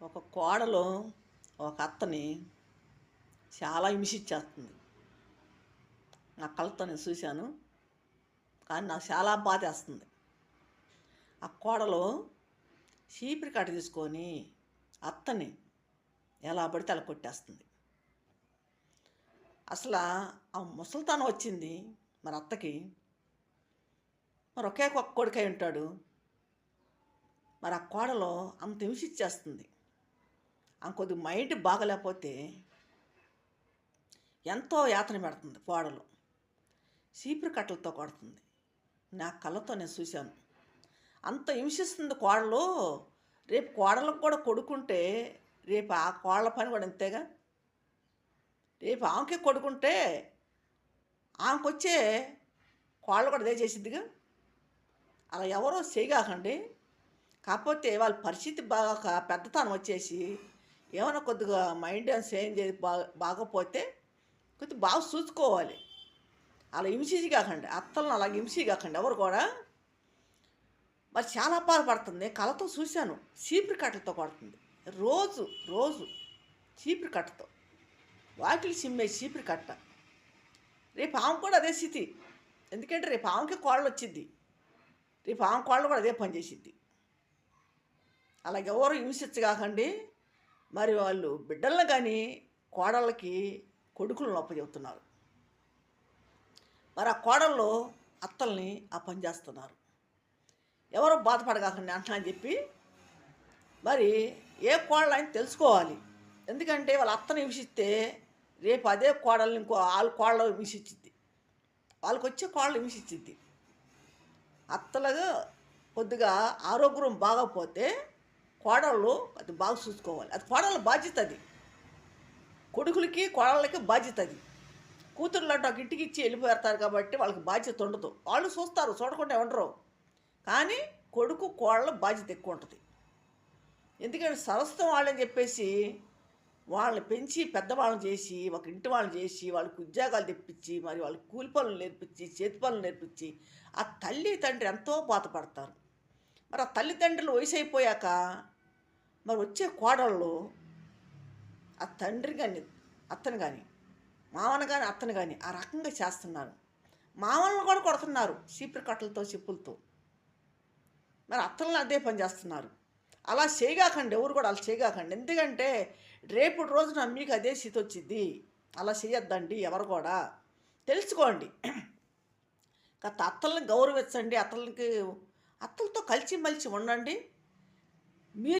ఒక కోడలు ఒక అత్తని చాలా హింసించేస్తుంది. నా కళ్ళతో నేను చూశాను. కానీ నాకు చాలా బాధేస్తుంది. ఆ కోడలు చీపిరి కట్ట తీసుకొని అత్తని ఎలా పడితే అలా కొట్టేస్తుంది. అసలు ఆ ముసలితనం వచ్చింది మరి అత్తకి. మరి ఒకే ఒక్క కొడుకై ఉంటాడు. మరి ఆ కోడలు అంత హింసించేస్తుంది. ఆమె కొద్దిగా మైండ్ బాగలేకపోతే ఎంతో యాతన పెడుతుంది కోడలు. చీపురు కట్టలతో కొడుతుంది. నా కళ్ళతో నేను చూశాను. అంత హింసిస్తుంది కోడలు. రేపు కోడలకు కూడా కొడుకుంటే రేపు ఆ కోడల పని కూడా అంతేగా. రేపు ఆమెకే కొడుకుంటే ఆమెకొచ్చే కోడలు కూడా అదే చేసిద్దిగా. అలా ఎవరో చేయగాకండి. కాకపోతే వాళ్ళ పరిస్థితి బాగా పెద్దతనం వచ్చేసి ఏమైనా కొద్దిగా మైండ్ చేంజ్ బాగపోతే కొద్దిగా బాగా చూసుకోవాలి. అలా హింసించి కాకండి, అత్తలను అలా హింసి కాకండి ఎవరు కూడా. మరి చాలా బాధపడుతుంది. కళ్ళతో చూశాను. చీపురు కట్టలతో కొడుతుంది. రోజు రోజు చీపురు కట్టతో వాకిలి చిమ్మే చీపురు కట్ట. రేపు ఆమె కూడా అదే స్థితి. ఎందుకంటే రేపు ఆమెకి కోళ్ళు వచ్చిద్ది. రేపు ఆమె కోళ్ళు కూడా అదే పని చేసిద్ది. అలాగెవరు హింసించగాకండి. మరి వాళ్ళు బిడ్డలను కానీ కోడళ్ళకి కొడుకులను అప్పచెబుతున్నారు. మరి ఆ కోడళ్ళు అత్తల్ని ఆ పని చేస్తున్నారు. ఎవరో బాధపడగాకండి అంటున్నా అని చెప్పి మరి ఏ కోడలు అని తెలుసుకోవాలి. ఎందుకంటే వాళ్ళ అత్తని హింసిస్తే రేపు అదే కోడల్ని ఇంకో వాళ్ళ కోడలు హింసించిద్ది. వాళ్ళకి వచ్చే కోడలు హింసించిద్ది. అత్తలుగా కొద్దిగా ఆరోగ్యం బాగోకపోతే కోడళ్ళు అది బాగా చూసుకోవాలి. అది కోడళ్ళ బాధ్యత. అది కొడుకులకి కోడళ్ళకి బాధ్యత. అది కూతుర్లు అంటే ఒక ఇంటికి ఇచ్చి వెళ్ళిపోతారు కాబట్టి వాళ్ళకి బాధ్యత ఉండదు. వాళ్ళు చూస్తారు, చూడకుండా ఉండరు. కానీ కొడుకు కోడళ్ళ బాధ్యత ఎక్కువ ఉంటుంది. ఎందుకంటే సరస్తం వాళ్ళని చెప్పేసి వాళ్ళని పెంచి పెద్దవాళ్ళని చేసి ఒక ఇంటి వాళ్ళని చేసి వాళ్ళకి ఉద్యోగాలు తెప్పించి మరి వాళ్ళకి కూలి పనులు నేర్పించి చేతి పనులు నేర్పించి ఆ తల్లి తండ్రి ఎంతో బాధపడతారు. మరి ఆ తల్లిదండ్రులు వయసు అయిపోయాక మరి వచ్చే కోడళ్ళు ఆ తండ్రి కానీ అత్తను కానీ మామను కానీ అత్తను కానీ ఆ రకంగా చేస్తున్నారు. మామలను కూడా కొడుతున్నారు చీపురు కట్టలతో చెప్పులతో. మరి అత్తలను అదే పని చేస్తున్నారు. అలా చేయగాకండి. ఎవరు కూడా అలా చేయగాకండి. ఎందుకంటే రేపు రోజున మీకు అదే స్థితి వచ్చింది. అలా చేయొద్దండి ఎవరు కూడా. తెలుసుకోండి. కాస్త అత్తల్ని గౌరవించండి. అత్తలతో కలిసిమెలిసి ఉండండి. మీరు